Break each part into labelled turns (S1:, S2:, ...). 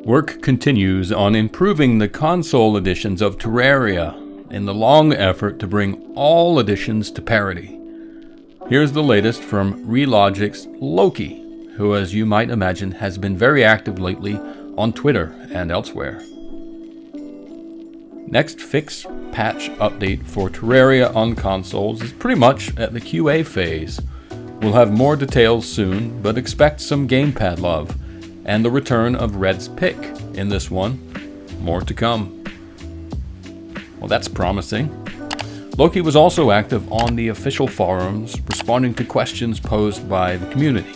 S1: Work continues on improving the console editions of Terraria in the long effort to bring all editions to parity. Here's the latest from ReLogic's Loki, who, as you might imagine, has been very active lately on Twitter and elsewhere. Next fix patch update for Terraria on consoles is pretty much at the QA phase. We'll have more details soon, but expect some gamepad love, and the return of Red's pick in this one. More to come. Well, that's promising. Loki was also active on the official forums, responding to questions posed by the community.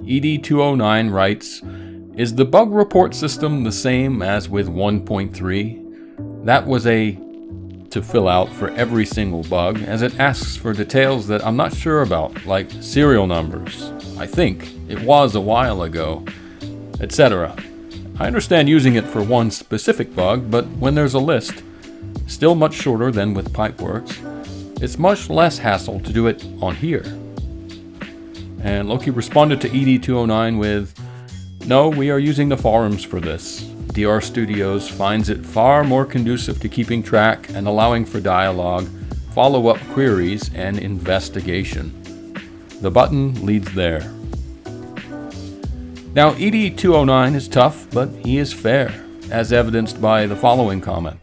S1: ED209 writes, "Is the bug report system the same as with 1.3? That was to fill out for every single bug, as it asks for details that I'm not sure about, like serial numbers. I think it was a while ago, etc. I understand using it for one specific bug, but when there's a list, still much shorter than with Pipeworks, it's much less hassle to do it on here." And Loki responded to ED209 with, "No, we are using the forums for this. DR Studios finds it far more conducive to keeping track and allowing for dialogue, follow-up queries, and investigation. The button leads there." Now, ED209 is tough, but he is fair, as evidenced by the following comment.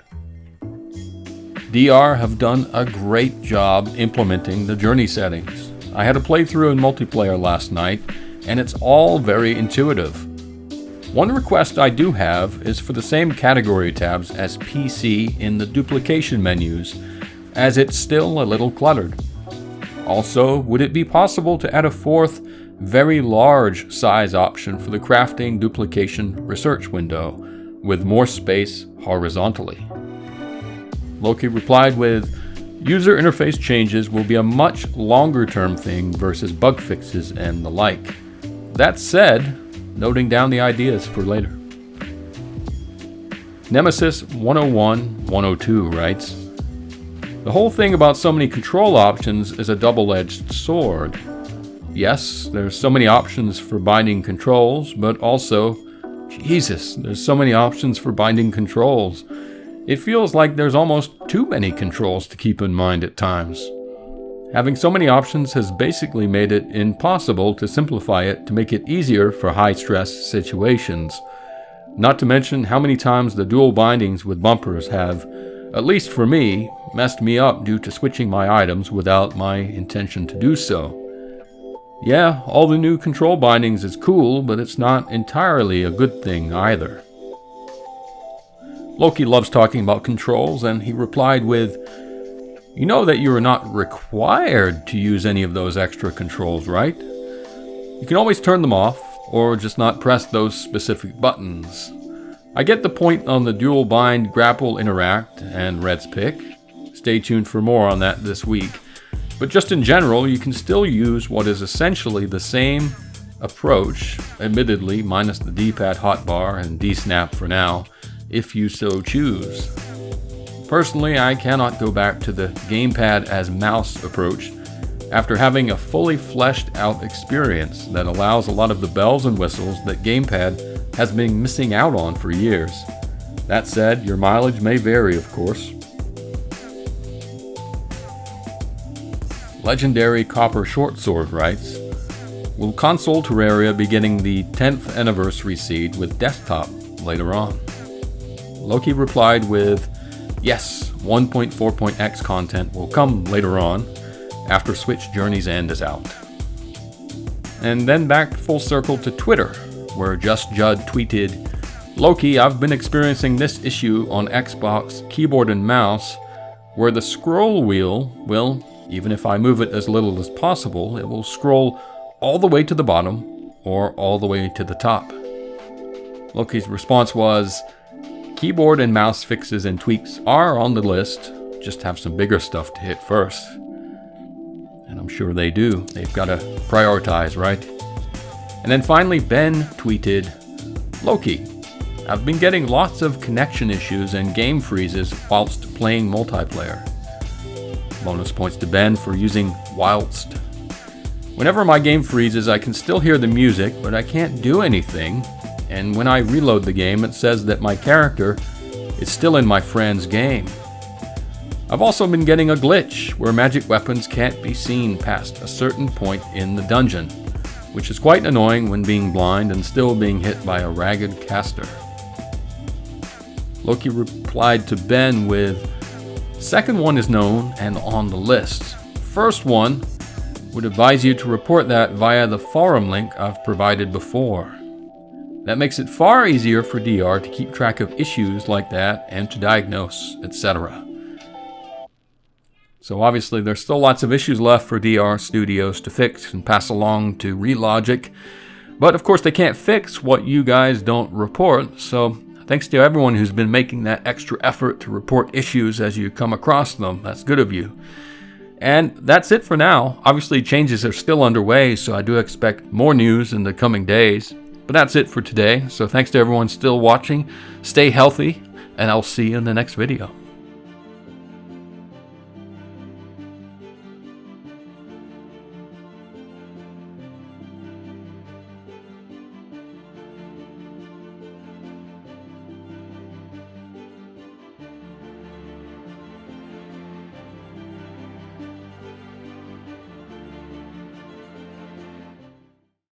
S1: DR have done a great job implementing the journey settings. I had a playthrough in multiplayer last night, and it's all very intuitive. One request I do have is for the same category tabs as PC in the duplication menus, as it's still a little cluttered. Also, would it be possible to add a fourth, very large size option for the crafting duplication research window, with more space horizontally? Loki replied with, "User interface changes will be a much longer term thing versus bug fixes and the like. That said," noting down the ideas for later. Nemesis 101-102 writes, "The whole thing about so many control options is a double-edged sword. Yes, there's so many options for binding controls, but also, Jesus, there's so many options for binding controls. It feels like there's almost too many controls to keep in mind at times. Having so many options has basically made it impossible to simplify it to make it easier for high-stress situations. Not to mention how many times the dual bindings with bumpers have, at least for me, messed me up due to switching my items without my intention to do so. Yeah, all the new control bindings is cool, but it's not entirely a good thing either." Loki loves talking about controls, and he replied with, "You know that you are not required to use any of those extra controls, right? You can always turn them off, or just not press those specific buttons. I get the point on the dual bind, grapple, interact, and Red's pick. Stay tuned for more on that this week. But just in general, you can still use what is essentially the same approach, admittedly minus the D-pad hotbar and D-snap for now, if you so choose. Personally, I cannot go back to the gamepad as mouse approach after having a fully fleshed out experience that allows a lot of the bells and whistles that gamepad has been missing out on for years. That said, your mileage may vary, of course." Legendary Copper Shortsword writes, "Will console Terraria be getting the 10th anniversary seed with desktop later on?" Loki replied with, "Yes, 1.4.x content will come later on, after Switch Journey's End is out." And then back full circle to Twitter, where Just Judd tweeted, "Loki, I've been experiencing this issue on Xbox keyboard and mouse, where the scroll wheel will, even if I move it as little as possible, it will scroll all the way to the bottom or all the way to the top." Loki's response was, "Keyboard and mouse fixes and tweaks are on the list, just have some bigger stuff to hit first." And I'm sure they do. They've got to prioritize, right? And then finally, Ben tweeted, "Loki, I've been getting lots of connection issues and game freezes whilst playing multiplayer." Bonus points to Ben for using whilst. "Whenever my game freezes, I can still hear the music, but I can't do anything. and when I reload the game, it says that my character is still in my friend's game. I've also been getting a glitch where magic weapons can't be seen past a certain point in the dungeon, which is quite annoying when being blind and still being hit by a ragged caster. Loki replied to Ben with, "Second one is known and on the list. First one would advise you to report that via the forum link I've provided before. That makes it far easier for DR to keep track of issues like that and to diagnose, etc." So obviously there's still lots of issues left for DR Studios to fix and pass along to ReLogic. But of course they can't fix what you guys don't report, so thanks to everyone who's been making that extra effort to report issues as you come across them. That's good of you. And that's it for now. Obviously changes are still underway, so I do expect more news in the coming days. But that's it for today. So thanks to everyone still watching. Stay healthy, and I'll see you in the next video.